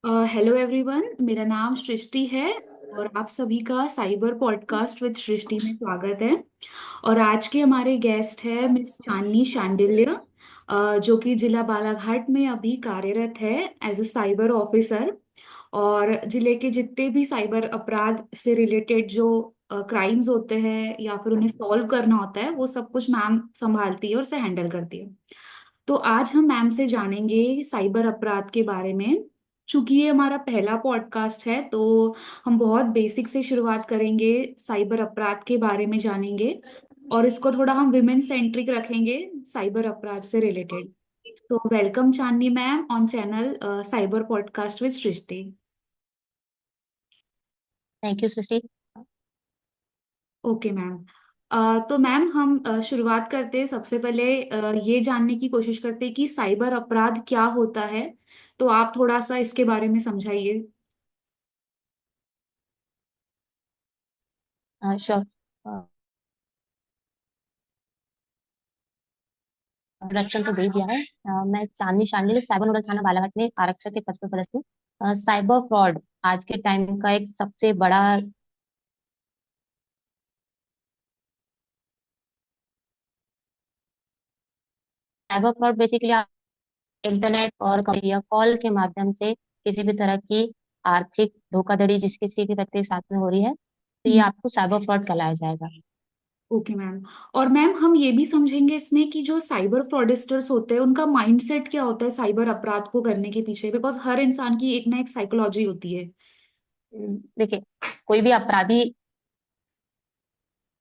Hello everyone, मेरा नाम सृष्टि है। और आप सभी का साइबर पॉडकास्ट विद सृष्टि में स्वागत है। और आज के हमारे गेस्ट है मिस चांदनी शांडिल्य, जो कि जिला बालाघाट में अभी कार्यरत है एज अ साइबर ऑफिसर। और जिले के जितने भी साइबर अपराध से रिलेटेड जो क्राइम्स होते हैं या फिर उन्हें सॉल्व करना होता है, वो सब कुछ मैम संभालती है और उसे हैंडल करती है। तो आज हम मैम से जानेंगे साइबर अपराध के बारे में। चूंकि ये हमारा पहला पॉडकास्ट है, तो हम बहुत बेसिक से शुरुआत करेंगे, साइबर अपराध के बारे में जानेंगे। और इसको थोड़ा हम विमेन सेंट्रिक रखेंगे, साइबर अपराध से रिलेटेड। तो welcome Chandni ma'am on channel cyber podcast with Srishti. Thank you Srishti. Okay ma'am. तो मैम हम शुरुआत करते हैं। सबसे पहले ये जानने की कोशिश करते हैं कि साइबर अपराध क्या होता है। तो आप थोड़ा सा इसके बारे में समझाइए। श्योर। इंट्रोडक्शन तो दे दिया है। मैं चांदनी शांडिल साइबर नोडल थाना बालाघाट में आरक्षक के पद पर पदस्थ हूँ। साइबर फ्रॉड आज के टाइम का एक सबसे बड़ा साइबर फ्रॉड बेसिकली आप इंटरनेट और या कॉल के माध्यम से किसी भी तरह की आर्थिक धोखाधड़ी जिस किसी के व्यक्ति के साथ में हो रही है, तो ये आपको साइबर फ्रॉड कहलाया जाएगा। Okay ma'am. और मैम हम ये भी समझेंगे इसमें कि जो साइबर फ्रॉडस्टर्स होते हैं उनका माइंडसेट क्या होता है साइबर अपराध को करने के पीछे, बिकॉज हर इंसान की एक ना एक साइकोलॉजी होती है। देखिए, कोई भी अपराधी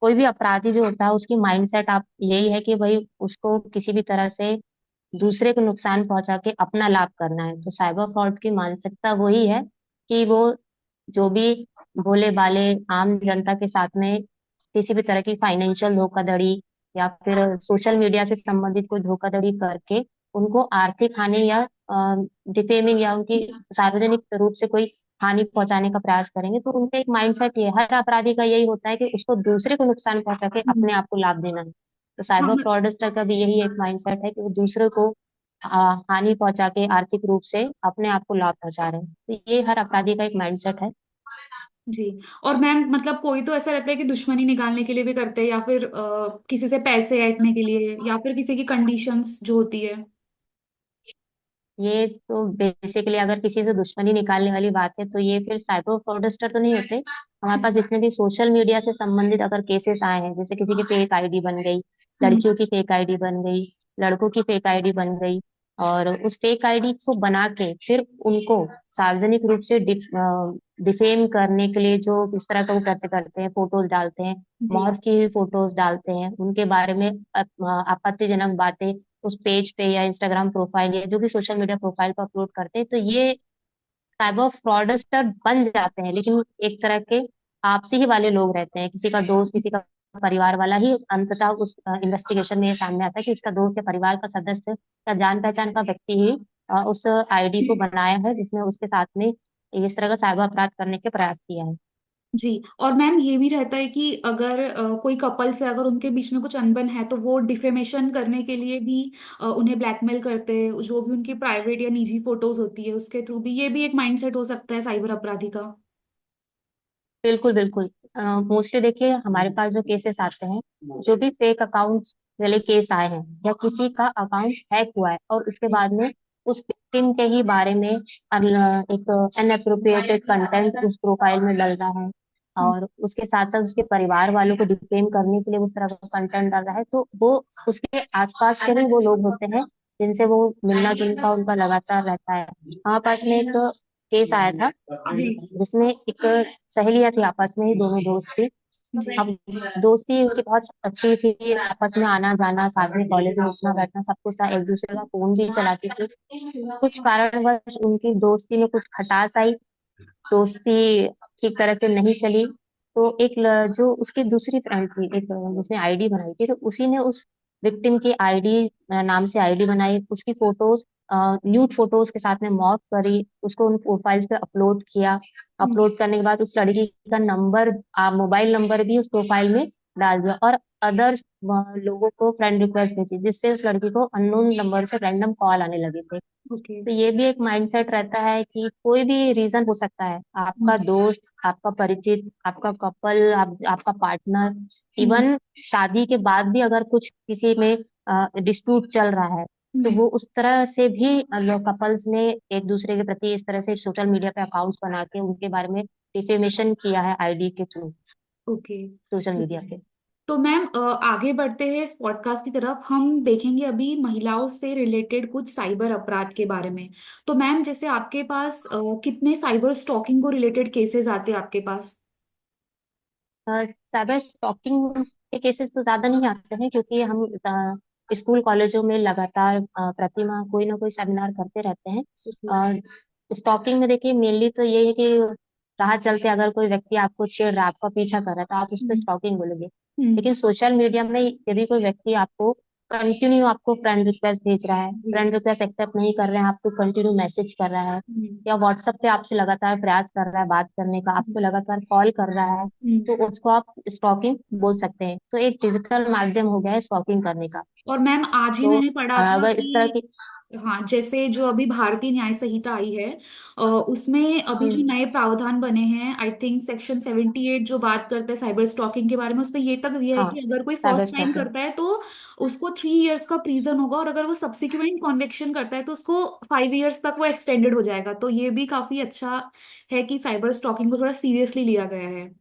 कोई भी अपराधी जो होता है उसकी माइंडसेट आप यही है कि भाई उसको किसी भी तरह से दूसरे को नुकसान पहुंचा के अपना लाभ करना है। तो साइबर फ्रॉड की मानसिकता वही है कि वो जो भी भोले भाले आम जनता के साथ में किसी भी तरह की फाइनेंशियल धोखाधड़ी या फिर सोशल मीडिया से संबंधित कोई धोखाधड़ी करके उनको आर्थिक हानि या डिफेमिंग या उनकी सार्वजनिक रूप से कोई हानि पहुंचाने का प्रयास करेंगे। तो उनका एक माइंडसेट ये हर अपराधी का यही होता है कि उसको दूसरे को नुकसान पहुंचा के हम्म। अपने आप को लाभ देना है। तो हाँ साइबर फ्रॉडस्टर का भी यही एक माइंडसेट है कि वो दूसरे को हानि पहुंचा के आर्थिक रूप से अपने आप को लाभ पहुंचा रहे हैं। तो ये हर अपराधी का एक माइंडसेट है। जी। और मैम मतलब कोई तो ऐसा रहता है कि दुश्मनी निकालने के लिए भी करते हैं, या फिर किसी से पैसे ऐंठने के लिए, या फिर किसी की कंडीशंस जो होती है। ये तो बेसिकली अगर किसी से दुश्मनी निकालने वाली बात है तो ये फिर साइबर फ्रॉडस्टर तो नहीं होते। हमारे पास जितने भी सोशल मीडिया से संबंधित अगर केसेस आए हैं, जैसे किसी की फेक आईडी बन गई, हम्म। लड़कियों की फेक आईडी बन गई, लड़कों की फेक आईडी बन गई, और उस फेक आईडी को बना के फिर उनको सार्वजनिक रूप से डिफेम करने के लिए जो इस तरह का वो करते करते हैं, फोटोज डालते हैं, जी। मॉर्फ की हुई फोटोज डालते हैं, उनके बारे में आपत्तिजनक बातें उस पेज पे या इंस्टाग्राम प्रोफाइल या जो भी सोशल मीडिया प्रोफाइल पर अपलोड करते हैं, तो ये साइबर फ्रॉडस्टर बन जाते हैं। लेकिन एक तरह के आपसी ही वाले लोग रहते हैं, किसी का दोस्त किसी का परिवार वाला ही अंततः उस इन्वेस्टिगेशन में ये सामने आता है कि उसका दोस्त या परिवार का सदस्य या जान पहचान का व्यक्ति ही उस आईडी को बनाया है जिसने उसके साथ में इस तरह का साइबर अपराध करने के प्रयास किया है। जी। और मैम ये भी रहता है कि अगर कोई कपल से अगर उनके बीच में कुछ अनबन है, तो वो डिफेमेशन करने के लिए भी उन्हें ब्लैकमेल करते हैं। जो भी उनकी प्राइवेट या निजी फोटोज होती है उसके थ्रू भी, ये भी एक माइंडसेट हो सकता है साइबर अपराधी का। बिल्कुल बिल्कुल। मोस्टली देखिए, हमारे पास जो केसेस आते हैं, जो भी फेक अकाउंट्स वाले केस आए हैं या किसी का अकाउंट हैक हुआ है और उसके बाद में उस विक्टिम के ही बारे में एक अनएप्रोप्रिएटेड कंटेंट उस प्रोफाइल में डल रहा है और उसके साथ साथ उसके परिवार वालों को डिफेम करने के लिए उस तरह का कंटेंट डाल रहा है, तो वो उसके आसपास के ही वो लोग होते हैं जिनसे वो मिलना जुलना उनका लगातार रहता है। हमारे पास में एक केस आया था जी। जिसमें एक सहेलियां थी, आपस में ही दोनों दोस्त थी। जी। अब दोस्ती उनकी बहुत अच्छी थी, आपस में आना जाना, साथ में कॉलेज में उठना बैठना सब कुछ था, एक दूसरे का फोन भी चलाती थी। कुछ कारणवश उनकी दोस्ती में कुछ खटास आई, दोस्ती ठीक तरह से नहीं चली। तो जो उसकी दूसरी फ्रेंड थी, एक जिसने आईडी बनाई थी, तो उसी ने उस विक्टिम की आईडी नाम से आईडी बनाई, उसकी फोटोज न्यूड फोटोज के साथ में मॉर्फ करी, उसको उन प्रोफाइल्स पे अपलोड किया। अपलोड करने के बाद उस लड़की का नंबर, मोबाइल नंबर भी उस प्रोफाइल में डाल दिया और अदर लोगों को फ्रेंड रिक्वेस्ट भेजी, जिससे उस लड़की को अननोन नंबर से रैंडम कॉल आने लगे थे। ओके। तो ये भी एक माइंडसेट रहता है कि कोई भी रीजन हो सकता है, आपका हम्म। दोस्त, आपका परिचित, आपका कपल, आपका पार्टनर, हम्म। इवन शादी के बाद भी अगर कुछ किसी में डिस्प्यूट चल रहा है, तो हम्म। वो उस तरह से भी लोग कपल्स ने एक दूसरे के प्रति इस तरह से सोशल मीडिया पे अकाउंट्स बना के उनके बारे में डिफेमेशन किया है आईडी के थ्रू, ओके। सोशल ठीक मीडिया है। पे। तो मैम आगे बढ़ते हैं इस पॉडकास्ट की तरफ। हम देखेंगे अभी महिलाओं से रिलेटेड कुछ साइबर अपराध के बारे में। तो मैम जैसे आपके पास कितने साइबर स्टॉकिंग को रिलेटेड केसेस आते हैं आपके पास? साइबर स्टॉकिंग के केसेस तो ज्यादा नहीं आते हैं, क्योंकि हम स्कूल कॉलेजों में लगातार प्रति माह कोई ना कोई सेमिनार करते रहते ओके। हैं। स्टॉकिंग में देखिए मेनली तो ये है कि राह चलते अगर कोई व्यक्ति आपको छेड़ रहा है, आपका पीछा कर रहा है, तो आप उसको हम्म। स्टॉकिंग बोलेंगे। हम्म। लेकिन सोशल मीडिया में यदि कोई व्यक्ति आपको कंटिन्यू आपको फ्रेंड रिक्वेस्ट भेज रहा है, जी। फ्रेंड रिक्वेस्ट एक्सेप्ट नहीं कर रहे हैं, आपको कंटिन्यू मैसेज कर रहा है, हम्म। या व्हाट्सएप पे आपसे लगातार प्रयास कर रहा है बात करने का, आपको हम्म। लगातार कॉल कर रहा है, हम्म। तो उसको आप स्टॉकिंग बोल सकते हैं। तो एक डिजिटल माध्यम हो गया है स्टॉकिंग करने का। और मैम आज ही तो मैंने पढ़ा था अगर इस तरह कि की। हाँ, जैसे जो अभी भारतीय न्याय संहिता आई है उसमें अभी जो हम्म। नए प्रावधान बने हैं, आई थिंक सेक्शन 78 जो बात करता है साइबर स्टॉकिंग के बारे में, उसमें ये तक दिया है हाँ, कि अगर कोई साइबर फर्स्ट टाइम स्टॉकिंग। करता है तो उसको 3 इयर्स का प्रिजन होगा, और अगर वो सब्सिक्वेंट कॉन्विक्शन करता है तो उसको 5 इयर्स तक वो एक्सटेंडेड हो जाएगा। तो ये भी काफी अच्छा है कि साइबर स्टॉकिंग को थोड़ा सीरियसली लिया गया है।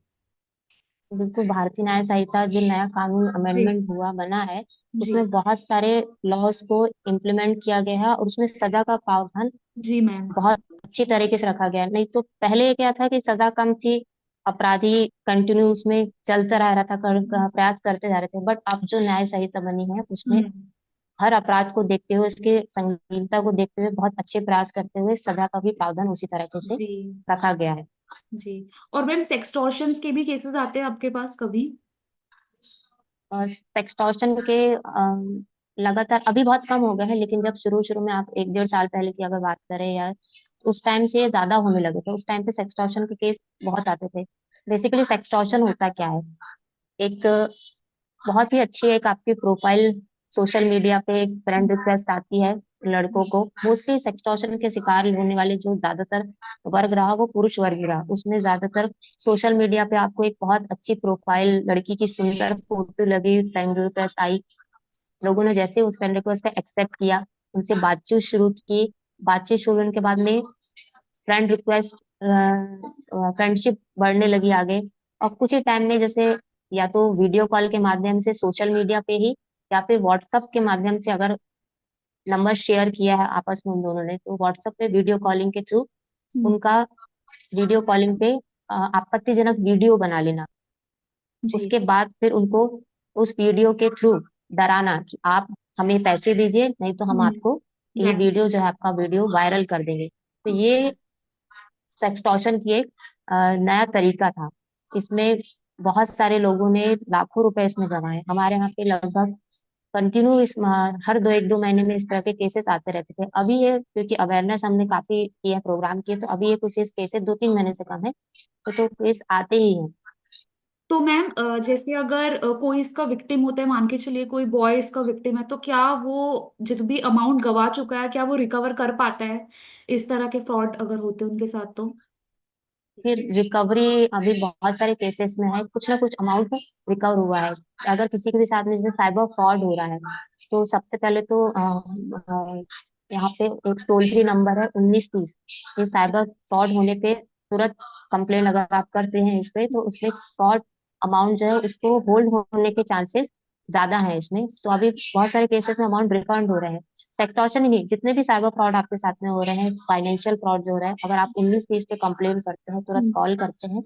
बिल्कुल, भारतीय न्याय संहिता जो नया कानून जी। अमेंडमेंट हुआ बना है, जी। उसमें बहुत सारे लॉज को इम्प्लीमेंट किया गया है, और उसमें सजा का प्रावधान जी मैम। बहुत अच्छी तरीके से रखा गया है। नहीं तो पहले क्या था कि सजा कम थी, अपराधी कंटिन्यू उसमें चलता रह रहा था, प्रयास करते जा रहे थे। बट अब जो न्याय संहिता बनी है उसमें हम्म। हर अपराध को देखते हुए, उसके संगीनता को देखते हुए, बहुत अच्छे प्रयास करते हुए सजा का भी प्रावधान उसी तरीके से जी। रखा गया है। जी। और मैम सेक्सटॉर्शंस के भी केसेस आते हैं आपके पास कभी? और सेक्सटॉर्शन के लगातार अभी बहुत कम हो गए हैं, लेकिन जब शुरू शुरू में आप 1 1.5 साल पहले की अगर बात करें, या उस टाइम से ये ज्यादा होने लगे थे। उस टाइम पे सेक्सटॉर्शन के केस बहुत आते थे। बेसिकली सेक्सटॉर्शन होता क्या है? एक बहुत ही अच्छी एक आपकी प्रोफाइल सोशल मीडिया पे एक फ्रेंड रिक्वेस्ट आती है लड़कों को। मोस्टली सेक्सटॉर्शन के शिकार होने वाले जो ज्यादातर वर्ग रहा वो पुरुष वर्ग ही रहा। उसमें ज्यादातर सोशल मीडिया पे आपको एक बहुत अच्छी प्रोफाइल, लड़की की सुंदर फोटो लगी, फ्रेंड रिक्वेस्ट आई। लोगों ने जैसे उस फ्रेंड रिक्वेस्ट का एक्सेप्ट किया, उनसे बातचीत शुरू की। बातचीत शुरू होने के बाद में फ्रेंड रिक्वेस्ट, फ्रेंडशिप बढ़ने लगी आगे। और कुछ ही टाइम में जैसे या तो वीडियो कॉल के माध्यम से सोशल मीडिया पे ही, या फिर व्हाट्सएप के माध्यम से अगर नंबर शेयर किया है आपस में उन दोनों ने, तो व्हाट्सएप पे वीडियो कॉलिंग के थ्रू हम्म। उनका वीडियो कॉलिंग पे आपत्तिजनक वीडियो बना लेना। जी। उसके बाद फिर उनको उस वीडियो के थ्रू डराना कि आप हमें पैसे दीजिए, नहीं तो हम आपको ये ब्लैकमेल। वीडियो जो है आपका वीडियो वायरल कर देंगे। तो ये सेक्सटॉर्शन की एक नया तरीका था। इसमें बहुत सारे लोगों ने लाखों रुपए इसमें जमाए। हमारे यहाँ पे लगभग कंटिन्यू हर 1 2 महीने में इस तरह के केसेस आते रहते थे। अभी ये क्योंकि अवेयरनेस हमने काफी किया, प्रोग्राम किए, तो अभी ये कुछ इस केसेस 2 3 महीने से कम है। तो केस आते ही हैं। तो मैम जैसे अगर कोई इसका विक्टिम होता है, मान के चलिए कोई बॉय इसका विक्टिम है, तो क्या वो जितना भी अमाउंट गवा चुका है क्या वो रिकवर कर पाता है इस तरह के फ्रॉड अगर होते हैं उनके साथ तो? फिर रिकवरी अभी बहुत सारे केसेस में है, कुछ ना कुछ अमाउंट रिकवर हुआ है। अगर किसी के भी साथ में जैसे साइबर फ्रॉड हो रहा है, तो सबसे पहले तो यहाँ पे एक टोल फ्री नंबर है 1930। ये साइबर फ्रॉड होने पे तुरंत कंप्लेन अगर आप करते हैं इस पे, तो उसमें फ्रॉड अमाउंट जो है उसको होल्ड होने के चांसेस ज्यादा है इसमें। तो अभी बहुत सारे केसेस में अमाउंट रिफंड हो रहे हैं। सेक्टोर्शन ही नहीं, जितने भी साइबर फ्रॉड आपके साथ में हो रहे हैं, फाइनेंशियल फ्रॉड जो हो रहा है, अगर आप 1930 पे कंप्लेन करते हैं, तुरंत हम्म। कॉल करते हैं,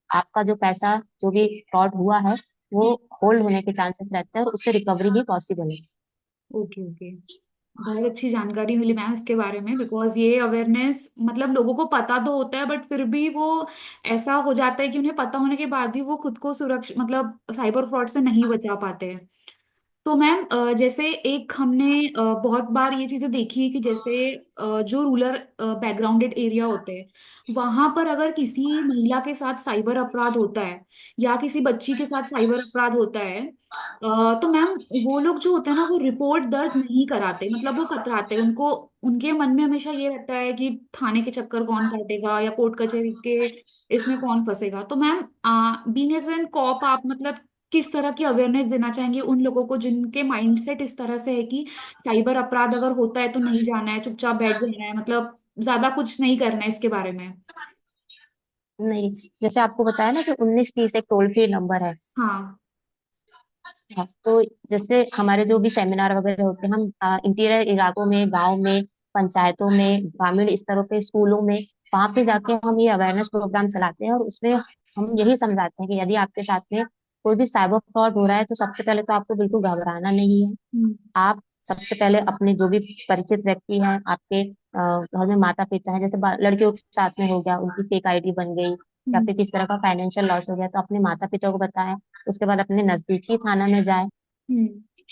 आपका जो पैसा जो भी फ्रॉड हुआ है वो होल्ड होने के चांसेस रहते हैं, और उससे रिकवरी भी पॉसिबल है। ओके। ओके। बहुत अच्छी जानकारी मिली मैम इसके बारे में, बिकॉज ये अवेयरनेस मतलब लोगों को पता तो होता है बट फिर भी वो ऐसा हो जाता है कि उन्हें पता होने के बाद भी वो खुद को सुरक्षित मतलब साइबर फ्रॉड से नहीं बचा पाते हैं। तो मैम जैसे एक हमने बहुत बार ये चीजें देखी है कि जैसे जो रूरल बैकग्राउंडेड एरिया होते हैं वहां पर अगर किसी महिला के साथ साइबर अपराध होता है या किसी बच्ची के साथ साइबर अपराध होता है तो मैम वो लोग जो होते हैं ना वो रिपोर्ट दर्ज नहीं कराते, मतलब वो कतराते हैं। उनको उनके मन में हमेशा ये रहता है कि थाने के चक्कर कौन काटेगा या कोर्ट कचहरी के इसमें कौन फंसेगा। तो ma'am being as an cop आप मतलब किस तरह की अवेयरनेस देना चाहेंगे उन लोगों को जिनके माइंडसेट इस तरह से है कि साइबर अपराध अगर होता है तो नहीं जाना है, चुपचाप बैठ जाना है, मतलब ज्यादा कुछ नहीं करना है इसके बारे में। नहीं, जैसे आपको बताया ना कि 1930 एक टोल फ्री नंबर है। हाँ। हाँ, तो जैसे हमारे जो भी सेमिनार वगैरह होते हैं, हम इंटीरियर इलाकों में, गांव में, पंचायतों में, ग्रामीण स्तरों पे, स्कूलों में, वहां पे जाके हम ये अवेयरनेस प्रोग्राम चलाते हैं और उसमें हम यही समझाते हैं कि यदि आपके साथ में कोई भी साइबर फ्रॉड हो रहा है तो सबसे पहले तो आपको बिल्कुल घबराना नहीं है। हम्म। आप सबसे पहले अपने जो भी परिचित व्यक्ति हैं, आपके घर में माता पिता है, जैसे लड़कियों के साथ में हो गया, उनकी फेक आईडी बन गई या हम्म। फिर किस तरह का फाइनेंशियल लॉस हो गया, तो अपने माता पिता को बताएं। उसके बाद अपने नजदीकी थाना में जाए हम्म।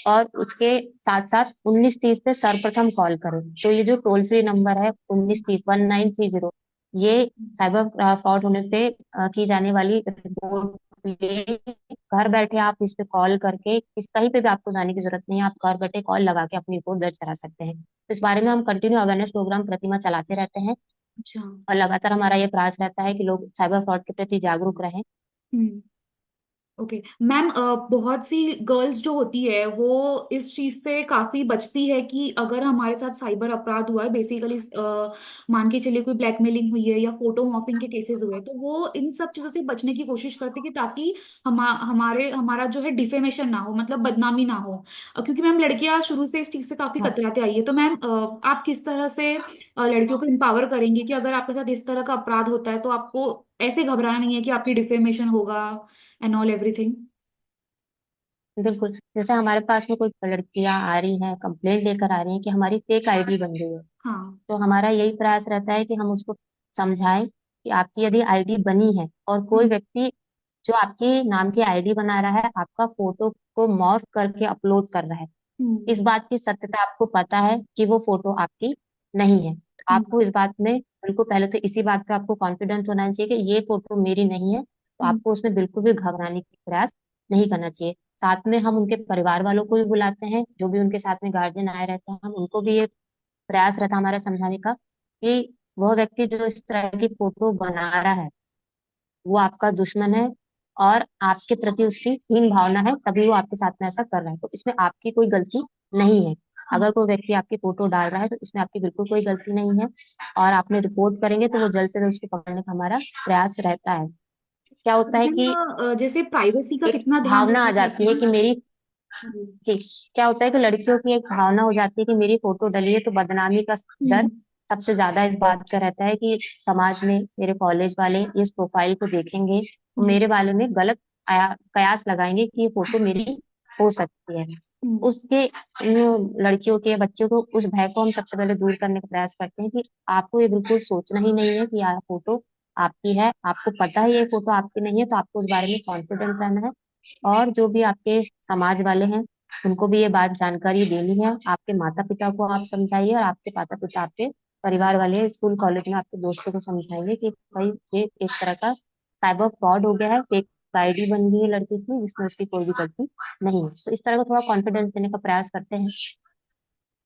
और उसके साथ साथ 1930 पे सर्वप्रथम कॉल करें। तो ये जो टोल फ्री नंबर है 1930 1930, ये साइबर फ्रॉड होने पे की जाने वाली रिपोर्ट ये घर बैठे आप इस पे कॉल करके इस कहीं पे भी आपको जाने की जरूरत नहीं है, आप घर बैठे कॉल लगा के अपनी रिपोर्ट दर्ज करा सकते हैं। तो इस बारे में हम कंटिन्यू अवेयरनेस प्रोग्राम प्रतिमा चलाते रहते हैं अच्छा। और लगातार हमारा ये प्रयास रहता है कि लोग साइबर फ्रॉड के प्रति जागरूक रहें। हम्म। ओके मैम, बहुत सी गर्ल्स जो होती है वो इस चीज से काफी बचती है कि अगर हमारे साथ साइबर अपराध हुआ है बेसिकली, मान के चलिए कोई ब्लैकमेलिंग हुई है या फोटो मॉर्फिंग के केसेस हुए हैं, तो वो इन सब चीजों से बचने की कोशिश करती है कि ताकि हमारा जो है डिफेमेशन ना हो, मतलब बदनामी ना हो। क्योंकि मैम लड़कियां शुरू से इस चीज से काफी हाँ, कतराते आई है। तो मैम आप किस तरह से लड़कियों को एम्पावर करेंगे कि अगर आपके साथ इस तरह का अपराध होता है तो आपको ऐसे घबराना नहीं है कि आपकी डिफेमेशन होगा एंड ऑल एवरीथिंग। बिल्कुल। जैसे हमारे पास में कोई लड़कियां आ रही हैं, कंप्लेंट लेकर आ रही हैं कि हमारी फेक आईडी बन गई है, हाँ। तो हमारा यही प्रयास रहता है कि हम उसको समझाएं कि आपकी यदि आईडी बनी है और कोई हम्म। व्यक्ति जो आपके नाम की आईडी बना रहा है आपका फोटो को मॉर्फ करके अपलोड कर रहा है, हम्म। इस बात की सत्यता आपको पता है कि वो फोटो आपकी नहीं है, तो हम्म। आपको इस बात में बिल्कुल पहले तो इसी बात पे आपको कॉन्फिडेंट होना चाहिए कि ये फोटो मेरी नहीं है, तो हम्म। आपको उसमें बिल्कुल भी घबराने की प्रयास नहीं करना चाहिए। साथ में हम उनके परिवार वालों को भी बुलाते हैं, जो भी उनके साथ में गार्जियन आए रहते हैं, हम उनको भी ये प्रयास रहता है हमारा समझाने का कि वह व्यक्ति जो इस तरह की फोटो बना रहा है वो आपका दुश्मन है और आपके प्रति उसकी हीन भावना है, तभी वो आपके साथ में ऐसा कर रहा है, तो इसमें आपकी कोई गलती नहीं है। हम्म। अगर कोई व्यक्ति आपकी फोटो डाल रहा है तो इसमें आपकी बिल्कुल कोई गलती नहीं है और आपने रिपोर्ट करेंगे तो वो जल्द से जल्द उसको पकड़ने का हमारा प्रयास रहता है। क्या होता है कि मैम जैसे प्राइवेसी का एक कितना ध्यान भावना आ रखना जाती चाहिए। है कि मेरी, जी। जी, क्या होता है कि लड़कियों की एक भावना हो जाती है कि मेरी फोटो डली है तो बदनामी का डर हम्म। सबसे ज्यादा इस बात का रहता है कि समाज में मेरे कॉलेज वाले इस प्रोफाइल को देखेंगे तो जी। मेरे बारे में गलत कयास लगाएंगे कि ये फोटो मेरी हो सकती है। हम्म। उसके लड़कियों के बच्चों को उस भय को हम सबसे पहले दूर करने का प्रयास करते हैं कि आपको ये बिल्कुल सोचना ही नहीं है कि यह फोटो आपकी है, आपको पता है ये फोटो आपकी नहीं है, तो आपको उस बारे में कॉन्फिडेंट रहना है। और जो भी आपके समाज वाले हैं उनको भी ये बात जानकारी देनी है, आपके माता पिता को आप समझाइए और आपके माता पिता आपके परिवार वाले स्कूल कॉलेज में आपके दोस्तों को समझाएंगे कि भाई ये एक तरह का साइबर फ्रॉड हो गया है, फेक आईडी बन गई है लड़की की जिसमें उसकी कोई भी गलती नहीं है, तो इस तरह का थोड़ा कॉन्फिडेंस देने का प्रयास करते हैं।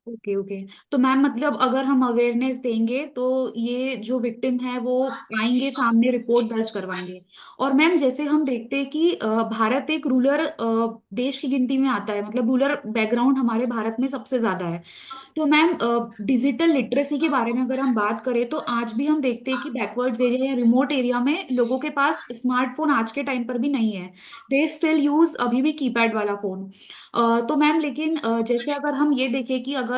Okay okay. तो मैम मतलब अगर हम अवेयरनेस देंगे तो ये जो विक्टिम है वो आएंगे सामने, रिपोर्ट दर्ज करवाएंगे। और मैम जैसे हम देखते हैं कि भारत एक रूरल देश की गिनती में आता है, मतलब रूरल बैकग्राउंड हमारे भारत में सबसे ज्यादा है। तो मैम डिजिटल लिटरेसी के बारे में अगर हम बात करें तो आज भी हम देखते हैं कि बैकवर्ड्स एरिया या रिमोट एरिया में लोगों के पास स्मार्टफोन आज के टाइम पर भी नहीं है। दे स्टिल यूज अभी भी कीपैड वाला फोन। तो मैम लेकिन जैसे अगर हम ये देखें कि अगर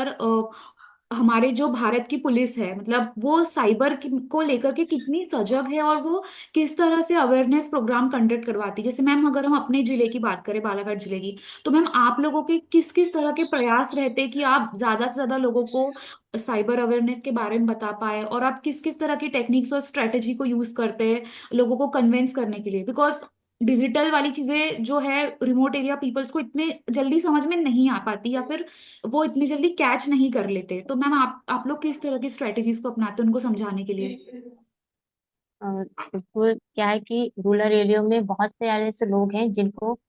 हमारे जो भारत की पुलिस है मतलब वो को लेकर के कितनी सजग है और वो किस तरह से अवेयरनेस प्रोग्राम कंडक्ट करवाती है। जैसे मैम अगर हम अपने जिले की बात करें, बालाघाट जिले की, तो मैम आप लोगों के किस किस तरह के प्रयास रहते हैं कि आप ज्यादा से ज्यादा लोगों को साइबर अवेयरनेस के बारे में बता पाए, और आप किस किस तरह की टेक्निक्स और स्ट्रेटेजी को यूज करते हैं लोगों को कन्विंस करने के लिए। बिकॉज डिजिटल वाली चीजें जो है रिमोट एरिया पीपल्स को इतने जल्दी समझ में नहीं आ पाती, या फिर वो इतनी जल्दी कैच नहीं कर लेते। तो मैम आप लोग किस तरह की स्ट्रेटेजीज को अपनाते हैं उनको समझाने के लिए? बिल्कुल, क्या है कि रूरल एरिया में बहुत से ऐसे लोग हैं जिनको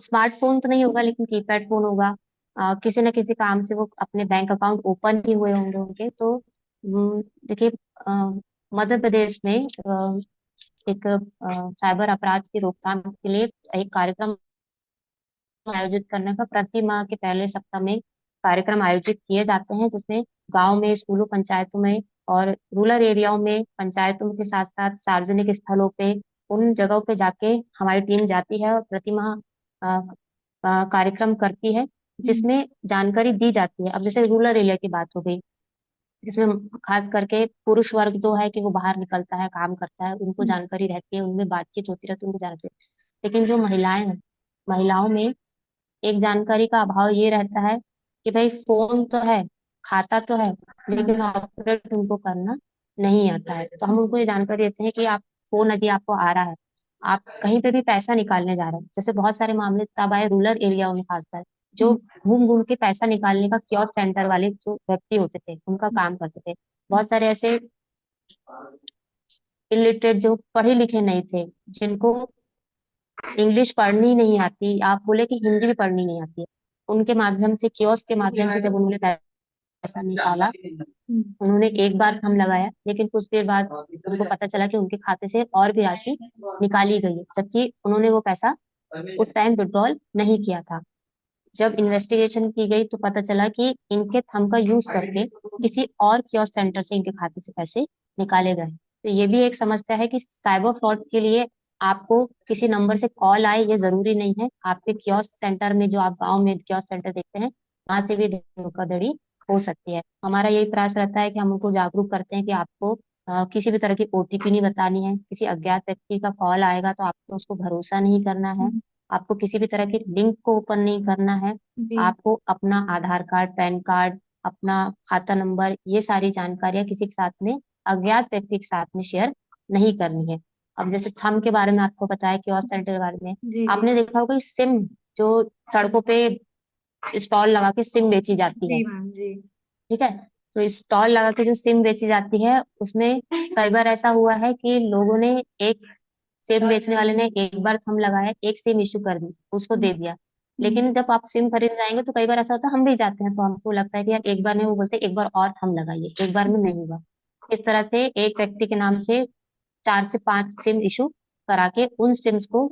स्मार्टफोन तो नहीं होगा लेकिन कीपैड फोन होगा। किसी न किसी काम से वो अपने बैंक अकाउंट ओपन ही हुए होंगे उनके। तो देखिए, अ, मध्य प्रदेश में एक साइबर अपराध की रोकथाम के लिए एक कार्यक्रम आयोजित करने का प्रति माह के पहले सप्ताह में कार्यक्रम आयोजित किए जाते हैं, जिसमें गांव में, स्कूलों, पंचायतों में और रूरल एरियाओं में पंचायतों के साथ साथ सार्वजनिक स्थलों पे, उन जगहों पे जाके हमारी टीम जाती है और प्रति माह कार्यक्रम करती है, हम्म। जिसमें जानकारी दी जाती है। अब जैसे रूरल एरिया की बात हो गई, जिसमें खास करके पुरुष वर्ग तो है कि वो बाहर निकलता है, काम करता है, उनको हम्म। जानकारी रहती है, उनमें बातचीत होती रहती है, उनको जानकारी। लेकिन जो महिलाएं हैं, महिलाओं में एक जानकारी का अभाव ये रहता है कि भाई फोन तो है, खाता तो है, हम्म। लेकिन ऑपरेट उनको करना नहीं आता है। तो हम उनको ये जानकारी देते हैं कि आप फोन यदि आपको आ रहा है, आप कहीं पे भी पैसा निकालने जा रहे हैं। जैसे बहुत सारे मामले तब आए रूरल एरिया में, खासकर जो हम्म। घूम घूम के पैसा निकालने का कियोस्क सेंटर वाले जो व्यक्ति होते थे, उनका काम करते थे। बहुत सारे ऐसे इलिटरेट जो पढ़े लिखे नहीं थे, जिनको इंग्लिश पढ़नी नहीं आती, आप बोले कि हिंदी भी पढ़नी नहीं आती है, उनके माध्यम से, कियोस्क के माध्यम से जब उन्होंने पैसा निकाला, हम्म। उन्होंने एक बार थंब लगाया, लेकिन कुछ देर बाद उनको पता चला कि उनके खाते से और भी राशि निकाली गई है, जबकि उन्होंने वो पैसा उस टाइम विड्रॉल नहीं किया था। जब इन्वेस्टिगेशन की गई तो पता चला कि इनके थंब का यूज करके किसी और कियोस्क सेंटर से इनके खाते से पैसे निकाले गए। तो ये भी एक समस्या है कि साइबर फ्रॉड के लिए आपको किसी नंबर से कॉल आए ये जरूरी नहीं है। आपके कियोस्क सेंटर में, जो आप गांव में कियोस्क सेंटर देखते हैं, वहां से भी धोखाधड़ी हो सकती है। हमारा यही प्रयास रहता है कि हम उनको जागरूक करते हैं कि आपको किसी भी तरह की ओटीपी नहीं बतानी है। किसी अज्ञात व्यक्ति का कॉल आएगा तो आपको उसको भरोसा नहीं करना है। हम्म। आपको किसी भी तरह के लिंक को ओपन नहीं करना है। जी। आपको अपना आधार कार्ड, पैन कार्ड, अपना खाता नंबर, ये सारी जानकारियां किसी के साथ में, अज्ञात व्यक्ति के साथ में शेयर नहीं करनी है। अब जैसे थंब के बारे में आपको बताया, कियोस्क सेंटर के बारे में जी। जी। आपने देखा होगा, सिम जो सड़कों पे स्टॉल लगा के सिम बेची जाती है, जी मैम। जी। ठीक है। तो स्टॉल लगा के जो सिम बेची जाती है, उसमें कई बार ऐसा हुआ है कि लोगों ने, एक सिम बेचने वाले ने एक बार थंब लगाया, एक सिम इशू कर दी, उसको हम्म। दे दिया। हम्म। लेकिन जब आप सिम खरीद जाएंगे तो कई बार ऐसा होता है, हम भी जाते हैं तो हमको लगता है कि यार एक बार में, वो बोलते हैं एक बार और थंब लगाइए, एक बार में नहीं हुआ। इस तरह से एक व्यक्ति के नाम से 4 से 5 सिम इशू करा के उन सिम्स को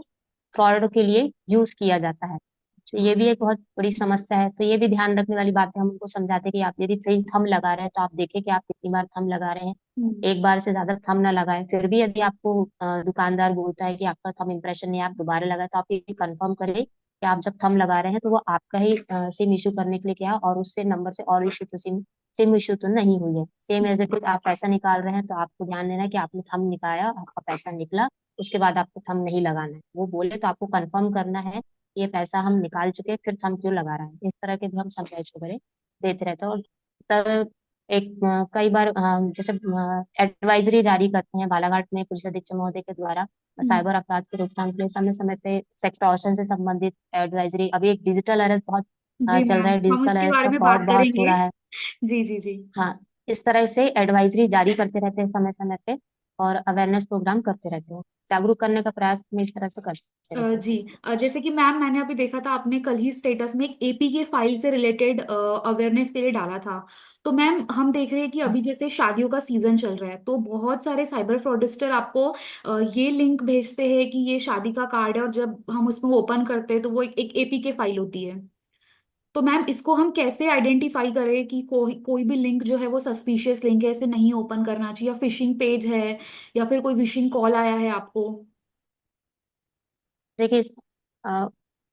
फ्रॉड के लिए यूज किया जाता है। तो अच्छा। ये भी एक बहुत बड़ी समस्या है। तो ये भी ध्यान रखने वाली बात है। हम उनको समझाते हैं कि आप यदि सही थंब लगा रहे हैं तो आप देखें कि आप कितनी बार थंब लगा रहे हैं। हम्म। एक बार से ज्यादा थंब ना लगाएं। फिर भी यदि आपको दुकानदार बोलता है कि आपका थंब इम्प्रेशन नहीं है, आप दोबारा लगाए, तो आप ये कंफर्म करें कि आप जब थंब लगा रहे हैं तो वो आपका ही सिम इशू करने के लिए क्या है, और उससे नंबर से और इशू तो सिम इशू तो नहीं हुई है। सेम एज इट इज आप पैसा निकाल रहे हैं तो आपको ध्यान देना है कि आपने थंब निकाला, आपका पैसा निकला, उसके बाद आपको थंब नहीं लगाना है। वो बोले तो आपको कंफर्म करना है, ये पैसा हम निकाल चुके हैं, फिर थंब क्यों लगा रहा है। इस तरह के भी हम समझाइश वगैरह देते रहते हैं। और तब एक कई बार जैसे एडवाइजरी जारी करते हैं बालाघाट में पुलिस अधीक्षक महोदय के द्वारा, हम्म। साइबर अपराध की रोकथाम के लिए समय समय पे सेक्सटॉर्शन से संबंधित एडवाइजरी। अभी एक डिजिटल अरेस्ट बहुत जी चल रहा मैम, है, हम डिजिटल उसके अरेस्ट बारे का में फ्रॉड बात बहुत हो करेंगे। रहा है। जी जी जी। हाँ, इस तरह से एडवाइजरी जारी करते रहते हैं समय समय पे, और अवेयरनेस प्रोग्राम करते रहते हैं। जागरूक करने का प्रयास में इस तरह से करते रहते हैं। जी, जैसे कि मैम मैंने अभी देखा था आपने कल ही स्टेटस में एक एपी के फाइल से रिलेटेड अवेयरनेस के लिए डाला था। तो मैम हम देख रहे हैं कि अभी जैसे शादियों का सीजन चल रहा है, तो बहुत सारे साइबर फ्रॉडस्टर आपको ये लिंक भेजते हैं कि ये शादी का कार्ड है, और जब हम उसमें ओपन करते हैं तो वो एक एपी के फाइल होती है। तो मैम इसको हम कैसे आइडेंटिफाई कोई कोई भी लिंक जो है वो सस्पिशियस लिंक है, ऐसे नहीं ओपन करना चाहिए, या फिशिंग पेज है, या फिर कोई विशिंग कॉल आया है आपको? देखिए, अ,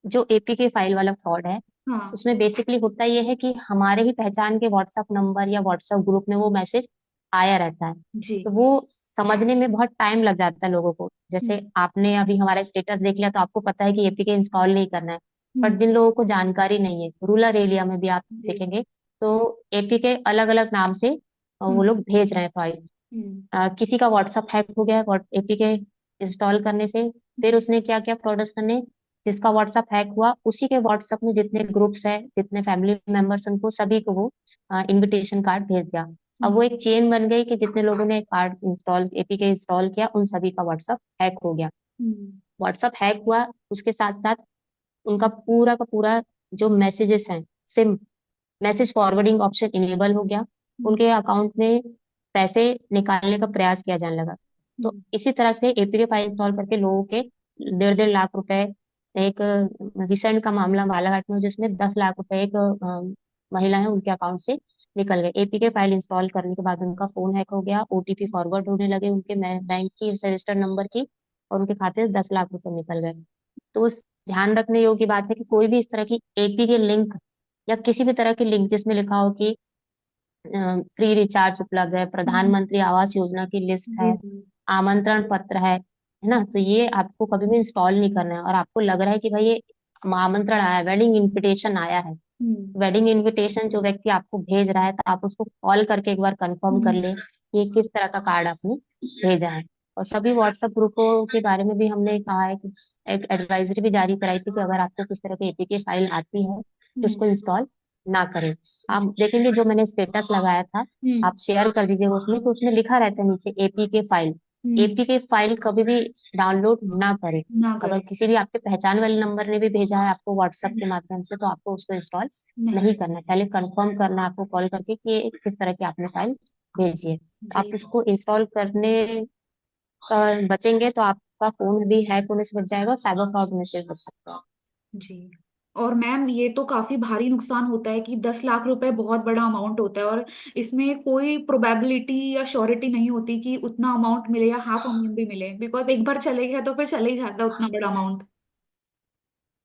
जो एपीके फाइल वाला फ्रॉड है, हाँ। उसमें बेसिकली होता ये है कि हमारे ही पहचान के व्हाट्सएप नंबर या व्हाट्सएप ग्रुप में वो मैसेज आया रहता है। जी। तो वो समझने में बहुत टाइम लग जाता है लोगों को। जैसे हम्म। आपने अभी हमारा स्टेटस देख लिया तो आपको पता है कि एपीके इंस्टॉल नहीं करना है। पर हम्म। जिन लोगों को जानकारी नहीं है, रूरल एरिया में भी आप जी। देखेंगे तो एपीके अलग अलग नाम से वो हम्म। लोग भेज रहे हैं फाइल। हम्म। किसी का व्हाट्सएप हैक हो गया है, एपीके इंस्टॉल करने से फिर उसने क्या किया फ्रॉडस्टर ने, जिसका व्हाट्सएप हैक हुआ उसी के व्हाट्सएप में जितने ग्रुप्स है, जितने फैमिली मेंबर्स, उनको सभी को वो इनविटेशन कार्ड भेज दिया। अब वो हम्म। एक चेन बन गई कि जितने लोगों ने कार्ड इंस्टॉल एपीके इंस्टॉल किया उन सभी का व्हाट्सएप हैक हो गया। हम्म। व्हाट्सएप हैक हुआ, उसके साथ साथ उनका पूरा का पूरा जो मैसेजेस हैं, SIM message forwarding option enable हो गया। हम्म। उनके अकाउंट में पैसे निकालने का प्रयास किया जाने लगा। तो हम्म। इसी तरह से एपीके फाइल इंस्टॉल करके लोगों के 1.5 लाख रुपए, एक रिसेंट का मामला बालाघाट में जिसमें 10 लाख रुपए एक महिला है उनके अकाउंट से निकल गए। एपीके फाइल इंस्टॉल करने के बाद उनका फोन हैक हो गया, ओटीपी फॉरवर्ड होने लगे उनके बैंक की रजिस्टर्ड नंबर की, और उनके खाते से 10 लाख रुपए निकल गए। तो ध्यान रखने योग्य बात है कि कोई भी इस तरह की एपीके लिंक या किसी भी तरह की लिंक जिसमें लिखा हो कि फ्री रिचार्ज उपलब्ध है, हम्म। प्रधानमंत्री आवास योजना की लिस्ट जी है, जी। आमंत्रण पत्र है ना, तो ये आपको कभी भी इंस्टॉल नहीं करना है। और आपको लग रहा है कि भाई ये आमंत्रण आया है, वेडिंग इनविटेशन आया है, हम्म। वेडिंग इनविटेशन जो व्यक्ति आपको भेज रहा है, तो आप उसको कॉल करके एक बार कंफर्म कर हम्म। ले कि ये किस तरह का कार्ड आपने भेजा है। और सभी व्हाट्सएप ग्रुपों के बारे में भी हमने कहा है कि एक एडवाइजरी भी जारी कराई थी कि अगर आपको किस तरह की एपीके फाइल आती है तो हम्म। उसको इंस्टॉल ना करें। आप देखेंगे जो मैंने स्टेटस लगाया था, हम्म। आप शेयर कर दीजिएगा उसमें, तो उसमें लिखा रहता है नीचे एपीके फाइल। हम्म। एपीके फाइल कभी भी डाउनलोड ना करें। ना अगर करें। किसी भी आपके पहचान वाले नंबर ने भी भेजा है आपको व्हाट्सएप के माध्यम से, तो आपको उसको इंस्टॉल नहीं। नहीं करना, पहले कंफर्म करना आपको कॉल करके कि ये किस तरह की आपने फाइल भेजी है। जी। आप इसको इंस्टॉल करने का बचेंगे तो आपका फोन भी हैक होने से बच जाएगा और साइबर फ्रॉड होने से बच सकता है। जी। और मैम ये तो काफी भारी नुकसान होता है कि 10 लाख रुपए बहुत बड़ा अमाउंट होता है, और इसमें कोई प्रोबेबिलिटी या श्योरिटी नहीं होती कि उतना अमाउंट मिले या हाफ अमाउंट भी मिले, बिकॉज एक बार चले गया तो फिर चले ही जाता है उतना बड़ा अमाउंट।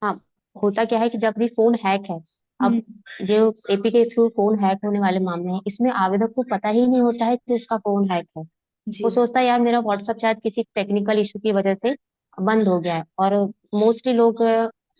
हाँ, होता क्या है कि जब भी फोन हैक है, अब हम्म। जो एपी के थ्रू फोन हैक होने वाले मामले हैं, इसमें आवेदक को पता ही नहीं होता है कि उसका फोन हैक है। वो जी। सोचता है यार मेरा व्हाट्सएप शायद किसी टेक्निकल इशू की वजह से बंद हो गया है। और मोस्टली लोग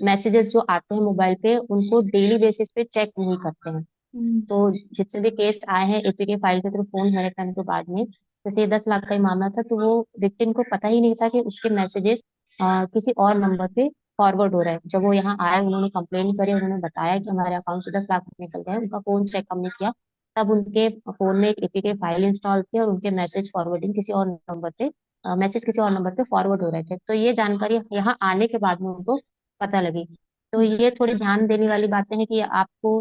मैसेजेस जो आते हैं मोबाइल पे उनको डेली बेसिस पे चेक नहीं करते हैं। हम्म। तो जितने भी केस आए हैं एपीके फाइल के थ्रू फोन हैक करने के बाद में, जैसे 10 लाख का ही मामला था, तो वो विक्टिम को पता ही नहीं था कि उसके मैसेजेस किसी और नंबर पे फॉरवर्ड हो रहा है। जब वो यहाँ आए, उन्होंने कंप्लेन करी, उन्होंने बताया कि हमारे अकाउंट से 10 लाख निकल गए, उनका फोन चेक हमने किया, तब उनके फोन में एक एपीके फाइल इंस्टॉल थी और उनके मैसेज फॉरवर्डिंग किसी और नंबर पे मैसेज किसी और नंबर पे फॉरवर्ड हो रहे थे। तो ये जानकारी यहाँ आने के बाद में उनको पता लगी। तो ये थोड़ी ध्यान देने वाली बातें हैं कि आपको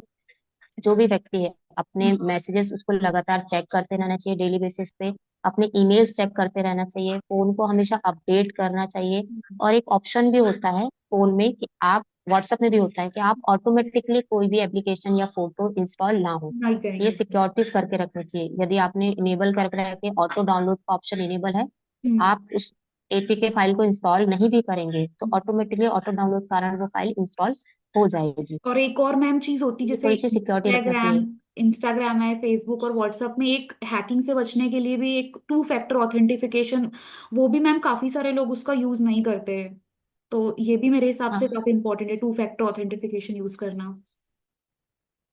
जो भी व्यक्ति है अपने मैसेजेस उसको लगातार चेक करते रहना चाहिए डेली बेसिस पे, अपने ईमेल्स चेक करते रहना चाहिए, फोन को हमेशा अपडेट करना चाहिए। और एक ऑप्शन भी होता है फोन में कि आप, व्हाट्सएप में भी होता है कि आप ऑटोमेटिकली कोई भी एप्लीकेशन या फोटो इंस्टॉल ना हो। नहीं करें, ये नहीं करें। सिक्योरिटीज करके रखनी चाहिए। यदि आपने इनेबल करके रखे, ऑटो डाउनलोड का ऑप्शन इनेबल है, तो हम्म। आप उस एपीके फाइल को इंस्टॉल नहीं भी करेंगे तो ऑटोमेटिकली ऑटो डाउनलोड के कारण वो फाइल इंस्टॉल हो जाएगी। और एक और मैम चीज होती ये जैसे थोड़ी सी सिक्योरिटी रखना इंस्टाग्राम, चाहिए। इंस्टाग्राम है, फेसबुक और व्हाट्सएप में एक हैकिंग से बचने के लिए भी एक टू फैक्टर ऑथेंटिफिकेशन, वो भी मैम काफी सारे लोग उसका यूज नहीं करते। तो ये भी मेरे हिसाब से हाँ, काफी इंपॉर्टेंट है, टू फैक्टर ऑथेंटिफिकेशन यूज करना।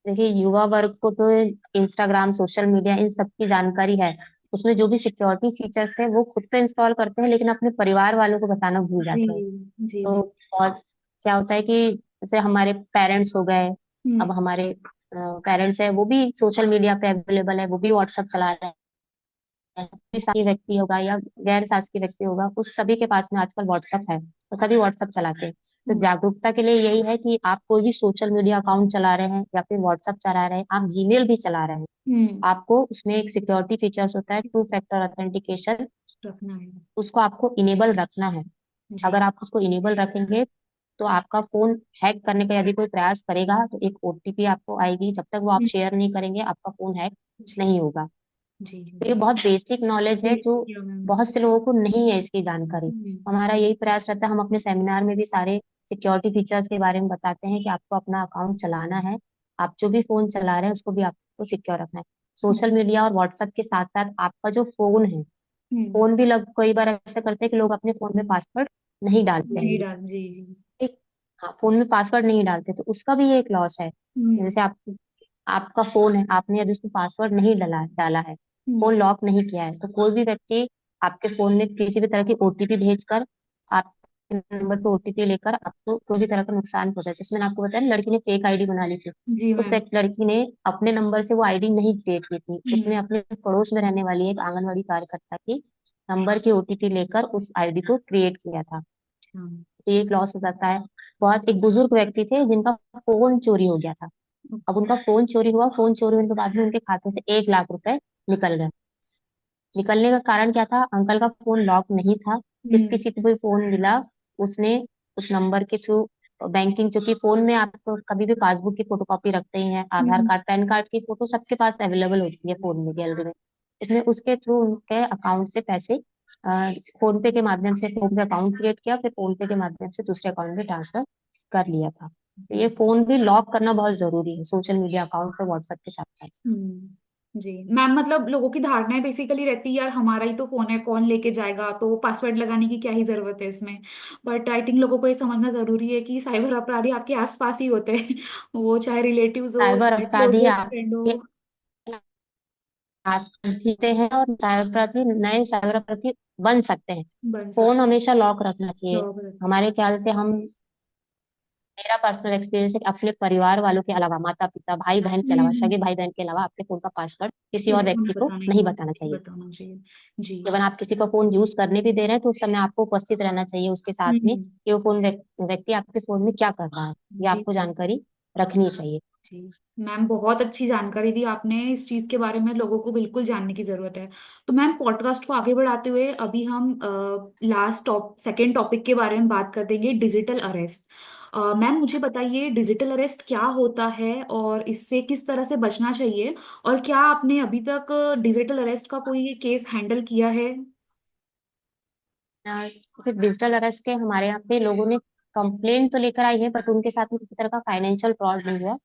देखिए युवा वर्ग को तो इंस्टाग्राम, सोशल मीडिया, इन सब की जानकारी है। उसमें जो भी सिक्योरिटी फीचर्स है वो खुद तो इंस्टॉल करते हैं लेकिन अपने परिवार वालों को बताना भूल जी जाते हैं। जी। तो जी। बहुत क्या होता है कि जैसे हमारे पेरेंट्स हो गए, हम्म। अब हमारे पेरेंट्स है वो भी सोशल मीडिया पे अवेलेबल है, वो भी व्हाट्सएप चला रहे हैं। शासकीय व्यक्ति होगा या गैर शासकीय व्यक्ति होगा, उस सभी के पास में आजकल व्हाट्सएप है, तो सभी व्हाट्सएप चलाते हैं। तो हम्म। जागरूकता के लिए यही है कि आप कोई भी सोशल मीडिया अकाउंट चला रहे हैं या फिर व्हाट्सएप चला रहे हैं, आप जीमेल भी चला रहे हैं, हम्म। आपको उसमें एक सिक्योरिटी फीचर्स होता है टू फैक्टर ऑथेंटिकेशन, रखना है। उसको आपको इनेबल रखना है। जी। अगर आप उसको इनेबल रखेंगे तो आपका फोन हैक करने का यदि कोई प्रयास करेगा तो एक ओटीपी आपको आएगी, जब तक वो आप हम्म। शेयर नहीं करेंगे आपका फोन हैक जी नहीं होगा। जी। तो ये जी। बहुत बेसिक नॉलेज है जो बेसिक मैम। बहुत से लोगों को नहीं है इसकी जानकारी। हम्म। हमारा यही प्रयास रहता है, हम अपने सेमिनार में भी सारे सिक्योरिटी फीचर्स के बारे में बताते हैं कि आपको अपना अकाउंट चलाना है, आप जो भी फोन चला रहे हैं उसको भी आपको सिक्योर रखना है। सोशल मीडिया और व्हाट्सएप के साथ साथ आपका जो फोन है, हम्म। फोन भी लग कई बार ऐसा करते हैं कि लोग अपने फोन में पासवर्ड नहीं डालते हैं। नहीं डाल। जी जी। ठीक, हाँ, फोन में पासवर्ड नहीं डालते तो उसका भी ये एक लॉस है। हम्म। जैसे आप, आपका फोन है, आपने यदि उसमें पासवर्ड नहीं डाला डाला है, हम्म। फोन लॉक नहीं किया है, तो कोई भी व्यक्ति आपके फोन में किसी भी तरह की ओटीपी भेजकर, आपके नंबर पे ओटीपी लेकर आपको कोई भी तरह का नुकसान पहुंचा। जैसे मैंने आपको बताया ना, लड़की ने फेक आईडी बना ली थी। जी उस मैम। लड़की ने अपने नंबर से वो आईडी नहीं क्रिएट की थी, उसने हम्म। अपने पड़ोस में रहने वाली एक आंगनवाड़ी कार्यकर्ता की नंबर की ओटीपी लेकर उस आईडी को क्रिएट किया था। अच्छा। तो ये एक लॉस हो जाता है। बहुत एक बुजुर्ग व्यक्ति थे जिनका फोन चोरी हो गया था। अब उनका फोन चोरी हुआ, फोन चोरी होने के बाद में उनके खाते से 1 लाख रुपए निकल गए। निकलने का कारण क्या था? अंकल का फोन लॉक नहीं था। हम्म। किसी को भी फोन मिला, उसने उस नंबर के थ्रू बैंकिंग, चूंकि फोन में आप कभी भी पासबुक की फोटोकॉपी रखते ही हैं, आधार हम्म। कार्ड पैन कार्ड की फोटो सबके पास अवेलेबल होती है फोन में, गैलरी में। इसमें उसके थ्रू उनके अकाउंट से पैसे फोन पे के माध्यम से, फोन पे अकाउंट क्रिएट किया, फिर फोन पे के माध्यम से दूसरे अकाउंट में ट्रांसफर कर लिया था। तो ये फोन भी लॉक करना बहुत जरूरी है, सोशल मीडिया अकाउंट और व्हाट्सएप के साथ साथ। जी मैम, मतलब लोगों की धारणाएं बेसिकली रहती है यार हमारा ही तो फोन है, कौन लेके जाएगा, तो पासवर्ड लगाने की क्या ही जरूरत है इसमें। बट आई थिंक लोगों को ये समझना जरूरी है कि साइबर अपराधी आपके आसपास ही होते हैं। वो चाहे रिलेटिव्स हो, साइबर चाहे अपराधी क्लोजेस्ट फ्रेंड आपके हो। आसपास जीते हैं, और साइबर अपराधी नए साइबर अपराधी बन सकते हैं। बन फोन सकते हमेशा लॉक रखना चाहिए। जॉब रहता है। हमारे ख्याल से हम, मेरा पर्सनल एक्सपीरियंस है कि अपने परिवार वालों के अलावा, माता पिता भाई बहन के अलावा, हम्म। सगे भाई बहन के अलावा आपके फोन का पासवर्ड किसी और किसी को नहीं व्यक्ति को बताना नहीं चाहिए। बताना चाहिए। बताना चाहिए। जी। जब आप किसी को फोन यूज करने भी दे रहे हैं तो उस समय आपको उपस्थित रहना चाहिए उसके साथ में, हम्म। कि वो फोन व्यक्ति आपके फोन में क्या कर रहा है, ये जी। आपको जानकारी रखनी चाहिए। जी मैम, बहुत अच्छी जानकारी दी आपने। इस चीज के बारे में लोगों को बिल्कुल जानने की जरूरत है। तो मैम, पॉडकास्ट को आगे बढ़ाते हुए अभी हम लास्ट सेकेंड टॉपिक के बारे में बात कर देंगे, डिजिटल अरेस्ट। मैम मुझे बताइए, डिजिटल अरेस्ट क्या होता है और इससे किस तरह से बचना चाहिए, और क्या आपने अभी तक डिजिटल अरेस्ट का कोई केस हैंडल किया है? फिर डिजिटल अरेस्ट के हमारे यहाँ पे लोगों ने कंप्लेंट तो लेकर आई है, बट उनके साथ में किसी तरह का फाइनेंशियल फ्रॉड नहीं हुआ।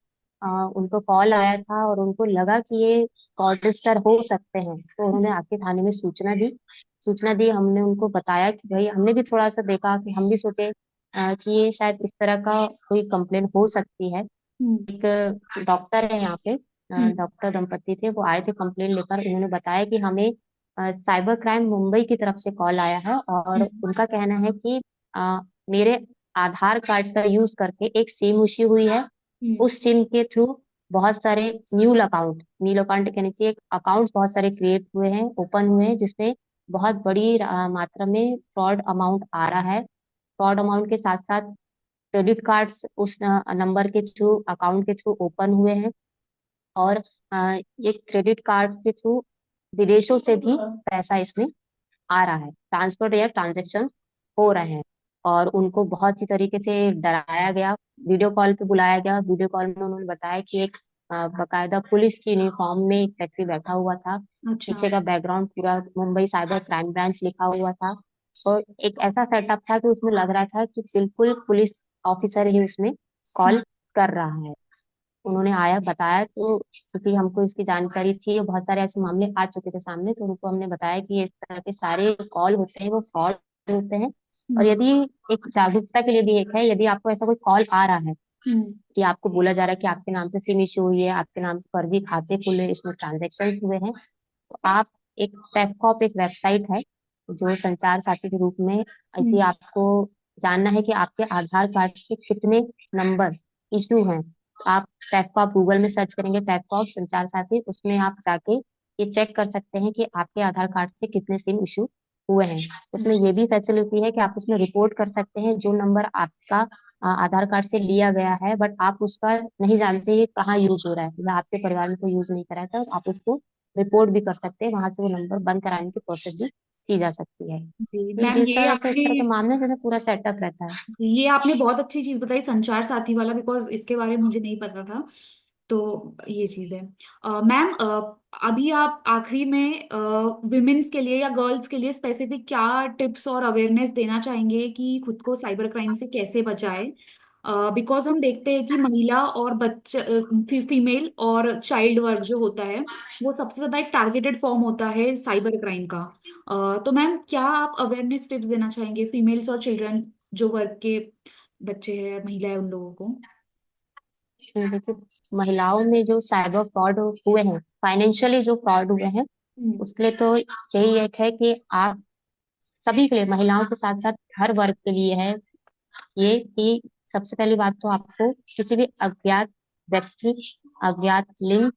उनको कॉल आया था और उनको लगा कि ये फ्रॉडस्टर हो सकते हैं, तो उन्होंने आके थाने में सूचना दी। हमने उनको बताया कि भाई, हमने भी थोड़ा सा देखा कि हम भी सोचे कि ये शायद इस तरह का कोई कंप्लेंट हो सकती है। हम्म। एक डॉक्टर है यहाँ पे, हम्म। डॉक्टर दंपति थे, वो आए थे कंप्लेन लेकर। उन्होंने बताया कि हमें साइबर क्राइम मुंबई की तरफ से कॉल आया है, और हम्म। उनका कहना है कि मेरे आधार कार्ड का यूज करके एक सिम इश्यू हुई है। हम्म। उस सिम के थ्रू बहुत सारे न्यू अकाउंट कहने चाहिए, अकाउंट्स बहुत सारे क्रिएट हुए हैं, ओपन हुए हैं, जिसमें बहुत बड़ी मात्रा में फ्रॉड अमाउंट आ रहा है। फ्रॉड अमाउंट के साथ साथ क्रेडिट कार्ड्स उस नंबर के थ्रू, अकाउंट के थ्रू ओपन हुए हैं। और ये क्रेडिट कार्ड के थ्रू विदेशों से भी पैसा इसमें आ रहा है, ट्रांसफर या ट्रांजेक्शन हो रहे हैं। और उनको बहुत ही तरीके से डराया गया, वीडियो कॉल पे बुलाया गया। वीडियो कॉल में उन्होंने बताया कि एक बकायदा पुलिस की यूनिफॉर्म में एक व्यक्ति बैठा हुआ था, अच्छा। पीछे का बैकग्राउंड पूरा मुंबई साइबर क्राइम ब्रांच लिखा हुआ था, और एक ऐसा सेटअप था कि उसमें लग रहा था कि बिल्कुल पुलिस ऑफिसर ही उसमें कॉल कर रहा है। उन्होंने आया, बताया, तो क्योंकि हमको इसकी जानकारी थी और बहुत सारे ऐसे मामले आ चुके थे सामने, तो उनको हमने बताया कि इस तरह के सारे कॉल होते हैं वो फ्रॉड होते हैं। और हम्म। यदि, एक जागरूकता के लिए भी एक है, यदि आपको ऐसा कोई कॉल आ रहा है हम्म। कि आपको बोला जा रहा है कि आपके नाम से सिम इश्यू हुई है, आपके नाम से फर्जी खाते खुले, इसमें ट्रांजेक्शन हुए हैं, तो आप, एक पेपकॉप एक वेबसाइट है जो संचार साथी के रूप में, यदि हम्म। आपको जानना है कि आपके आधार कार्ड से कितने नंबर इशू हैं, तो आप पेपकॉप गूगल में सर्च करेंगे, पेपकॉप संचार साथी, उसमें आप जाके ये चेक कर सकते हैं कि आपके आधार कार्ड से कितने सिम इशू हुए हैं। उसमें ये भी फैसिलिटी है कि आप उसमें रिपोर्ट कर सकते हैं जो नंबर आपका आधार कार्ड से लिया गया है, बट आप उसका नहीं जानते ये कहाँ यूज हो रहा है, या आपके परिवार में कोई यूज नहीं करा था, तो आप उसको रिपोर्ट भी कर सकते हैं, वहां से वो नंबर बंद कराने की प्रोसेस भी की जा सकती है। जी ये मैम, डिजिटल रहता है, इस तरह के मामले जो है पूरा सेटअप रहता है। ये आपने बहुत अच्छी चीज बताई, संचार साथी वाला, बिकॉज इसके बारे में मुझे नहीं पता था। तो ये चीज है। मैम, अभी आप आखिरी में विमेन्स के लिए या गर्ल्स के लिए स्पेसिफिक क्या टिप्स और अवेयरनेस देना चाहेंगे कि खुद को साइबर क्राइम से कैसे बचाए? बिकॉज हम देखते हैं कि महिला और बच्चे, फीमेल और चाइल्ड वर्क जो होता है, वो सबसे ज्यादा एक टारगेटेड फॉर्म होता है साइबर क्राइम का। तो मैम, क्या आप अवेयरनेस टिप्स देना चाहेंगे फीमेल्स और चिल्ड्रन, जो वर्ग के बच्चे हैं, महिला है, उन लोगों को? देखिए, महिलाओं में जो साइबर फ्रॉड हुए हैं, फाइनेंशियली जो फ्रॉड हुए हैं, हम्म। उसके लिए तो यही एक है कि आप सभी के लिए, महिलाओं के साथ साथ हर वर्ग के लिए है ये कि सबसे पहली बात तो आपको किसी भी अज्ञात व्यक्ति, अज्ञात लिंक,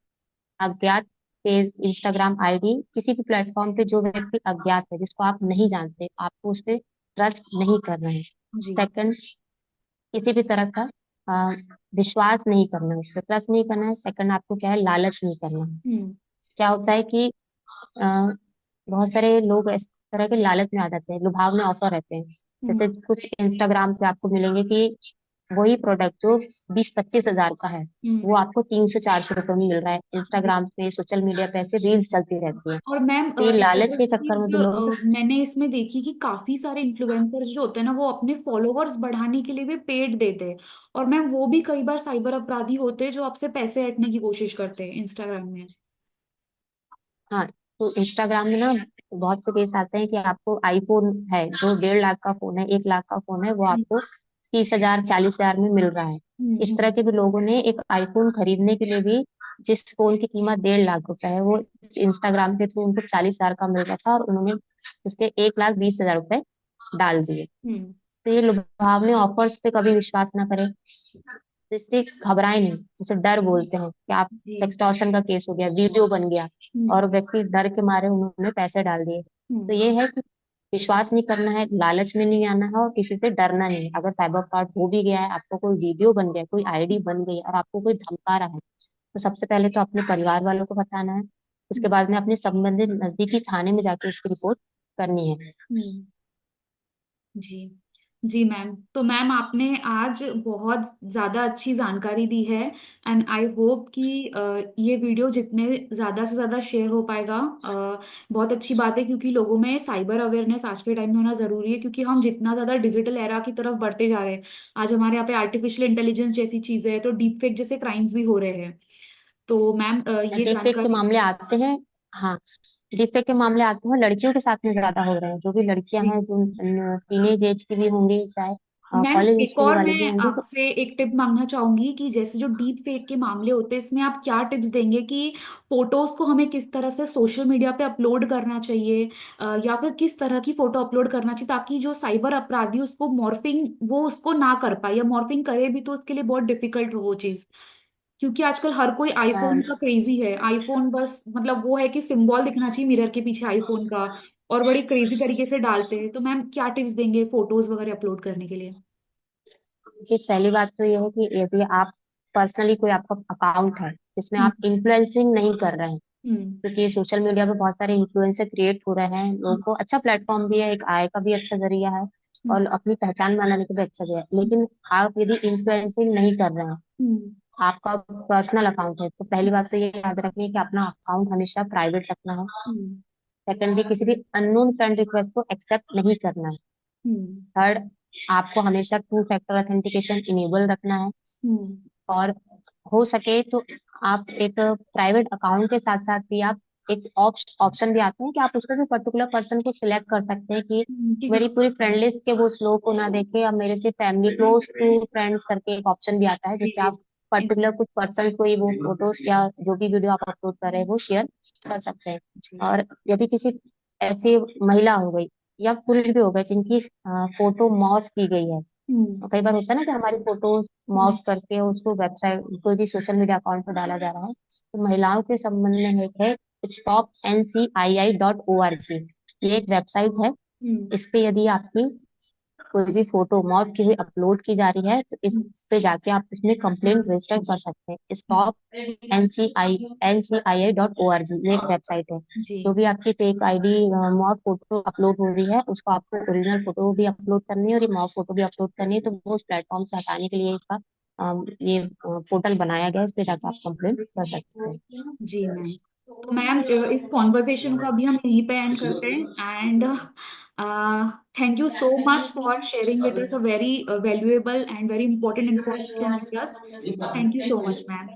अज्ञात पेज, इंस्टाग्राम आईडी, किसी भी प्लेटफॉर्म पे जो व्यक्ति अज्ञात है जिसको आप नहीं जानते, आपको उस पर ट्रस्ट नहीं करना है। जी। सेकंड, किसी भी तरह का अ, विश्वास नहीं करना है, उस पर ट्रस्ट नहीं करना है। सेकंड, आपको क्या है, लालच नहीं करना है। हम्म। क्या होता है कि अ, बहुत सारे लोग इस तरह के लालच में आ जाते हैं, लुभावने ऑफर रहते हैं। जैसे हम्म। कुछ इंस्टाग्राम पे आपको मिलेंगे कि वही प्रोडक्ट जो 20-25 हजार का है, हम्म। वो आपको 300-400 रुपये में मिल रहा है। इंस्टाग्राम पे, सोशल मीडिया पे ऐसे रील्स चलती रहती है। और मैम तो ये एक लालच और के चक्कर में चीज भी लोग। मैंने इसमें देखी कि काफी सारे इन्फ्लुएंसर्स जो होते हैं ना वो अपने फॉलोअर्स बढ़ाने के लिए भी पेड देते हैं। और मैम वो भी कई बार साइबर अपराधी होते हैं जो आपसे पैसे ऐंठने की कोशिश करते हैं इंस्टाग्राम में। हाँ, तो इंस्टाग्राम में ना बहुत से केस आते हैं कि आपको आईफोन है जो 1.5 लाख का फोन है, 1 लाख का फोन है, वो आपको 30 हजार, 40 हजार में मिल रहा है। इस तरह हम्म। के भी लोगों ने एक आईफोन खरीदने के लिए भी, जिस फोन की कीमत 1.5 लाख रुपए है, वो इंस्टाग्राम के थ्रू उनको 40 हजार का मिल रहा था और उन्होंने उसके 1,20,000 रुपए डाल दिए। हम्म। तो ये लुभावने ऑफर्स पे कभी विश्वास ना करें। तो इससे घबराए नहीं, जैसे डर बोलते हैं कि आप, जी। सेक्सटॉर्शन का केस हो गया, वीडियो बन गया हम्म। और व्यक्ति डर के मारे उन्होंने पैसे डाल दिए। तो हम्म। ये है कि विश्वास नहीं करना है, लालच में नहीं आना है और किसी से डरना नहीं है। अगर साइबर फ्रॉड हो भी गया है, आपको कोई वीडियो बन गया, कोई आईडी बन गई और आपको कोई धमका रहा है, तो सबसे पहले तो अपने परिवार वालों को बताना है। उसके बाद में अपने संबंधित नजदीकी थाने में जाके उसकी रिपोर्ट करनी है। हम्म। जी। जी मैम, तो मैम आपने आज बहुत ज़्यादा अच्छी जानकारी दी है। एंड आई होप कि ये वीडियो जितने ज़्यादा से ज़्यादा शेयर हो पाएगा बहुत अच्छी बात है, क्योंकि लोगों में साइबर अवेयरनेस आज के टाइम में होना ज़रूरी है, क्योंकि हम जितना ज़्यादा डिजिटल एरा की तरफ बढ़ते जा रहे हैं, आज हमारे यहाँ पे आर्टिफिशियल इंटेलिजेंस जैसी चीज़ें हैं, तो डीप फेक जैसे क्राइम्स भी हो रहे हैं। तो मैम ये डीपफेक के जानकारी। मामले आते हैं। हाँ, डीपफेक के मामले आते हैं, लड़कियों के साथ में ज्यादा हो रहे हैं। जो भी लड़कियां जी। हैं, जो टीनेज एज की भी होंगी, चाहे मैम कॉलेज एज एक की भी और वाली भी मैं होंगी, तो आपसे एक टिप मांगना चाहूंगी कि जैसे जो डीप फेक के मामले होते हैं इसमें आप क्या टिप्स देंगे कि फोटोज को हमें किस तरह से सोशल मीडिया पे अपलोड करना चाहिए, या फिर किस तरह की फोटो अपलोड करना चाहिए ताकि जो साइबर अपराधी उसको मॉर्फिंग वो उसको ना कर पाए, या मॉर्फिंग करे भी तो उसके लिए बहुत डिफिकल्ट हो वो चीज। क्योंकि आजकल हर कोई आईफोन का क्रेजी है, आईफोन बस मतलब वो है कि सिंबल दिखना चाहिए मिरर के पीछे आईफोन का, और बड़ी क्रेजी तरीके से डालते हैं। तो मैम क्या टिप्स देंगे फोटोज वगैरह अपलोड करने के लिए? जी, पहली बात तो ये है कि यदि आप पर्सनली कोई आपका अकाउंट है जिसमें हम्म। आप इन्फ्लुएंसिंग नहीं कर रहे हैं, हम्म। क्योंकि सोशल मीडिया पे बहुत सारे इन्फ्लुएंसर क्रिएट हो रहे हैं, लोगों हम्म। को अच्छा प्लेटफॉर्म भी है, एक आय का भी अच्छा जरिया है और अपनी पहचान बनाने का भी अच्छा जरिया है। लेकिन आप यदि इन्फ्लुएंसिंग नहीं कर रहे हैं, हम्म। आपका पर्सनल अकाउंट है, तो पहली बात तो ये याद रखनी है कि अपना अकाउंट हमेशा प्राइवेट रखना है। हम्म। सेकेंडली, किसी भी अननोन फ्रेंड रिक्वेस्ट को एक्सेप्ट नहीं करना है। हम्म। थर्ड, आपको हमेशा टू फैक्टर ऑथेंटिकेशन इनेबल रखना है। हम्म। और हो सके तो आप एक प्राइवेट अकाउंट के साथ साथ भी आप एक ऑप्शन भी आते हैं कि आप उसमें भी पर्टिकुलर पर्सन को सिलेक्ट कर सकते हैं कि कि मेरी किसी। पूरी फ्रेंड लिस्ट के वो लोग को ना देखे, या मेरे से फैमिली क्लोज टू फ्रेंड्स करके एक ऑप्शन भी आता है जी। जिससे जी। आप पर्टिकुलर कुछ पर्सन को ही वो फोटोज या जो भी वीडियो आप अपलोड कर रहे हैं वो शेयर कर सकते हैं। जी। और यदि किसी ऐसी महिला हो गई या पुरुष भी हो गए जिनकी फोटो मॉर्फ की गई है, हम्म। और कई बार होता है ना कि हमारी फोटोज हम्म। मॉर्फ करके उसको वेबसाइट, कोई भी सोशल मीडिया अकाउंट पर डाला जा रहा है, तो महिलाओं के संबंध में एक है StopNCII.org। ये एक वेबसाइट है। हम्म। इस पे यदि आपकी कोई भी फोटो मॉर्फ की हुई अपलोड की जा रही है, तो इस हम्म। पे जाके आप इसमें कंप्लेंट रजिस्टर कर सकते हैं। StopNCII.org ये एक वेबसाइट है। जी। जो भी आपकी fake ID morph photo upload हो रही है, उसको आपको ओरिजिनल फोटो भी अपलोड करनी है और ये मॉर्फ फोटो भी अपलोड करनी है, तो वो उस प्लेटफॉर्म से हटाने के लिए इसका ये पोर्टल बनाया गया है। इस पे जाकर आप कंप्लेंट कर सकते हैं। जी मैम, तो मैम इस कॉन्वर्सेशन को अभी हम यहीं पे एंड करते हैं। And thank you so much for sharing with us a very valuable and very important information with us. Thank you so much ma'am.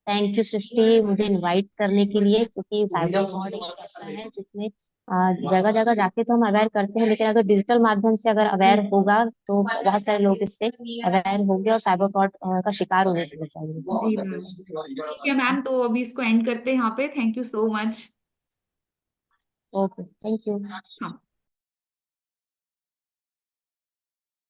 Thank you Srishti, मुझे इनवाइट करने के लिए, क्योंकि साइबर फ्रॉड एक ऐसा है जिसमें जगह जगह जाके तो हम अवेयर करते हैं, लेकिन अगर डिजिटल माध्यम से अगर अवेयर होगा तो बहुत सारे लोग इससे अवेयर होंगे और साइबर फ्रॉड का शिकार होने से जी मैम, बचाएंगे। ठीक है मैम, तो अभी इसको एंड करते हैं यहाँ पे। Thank you so much. Okay, thank you. हाँ।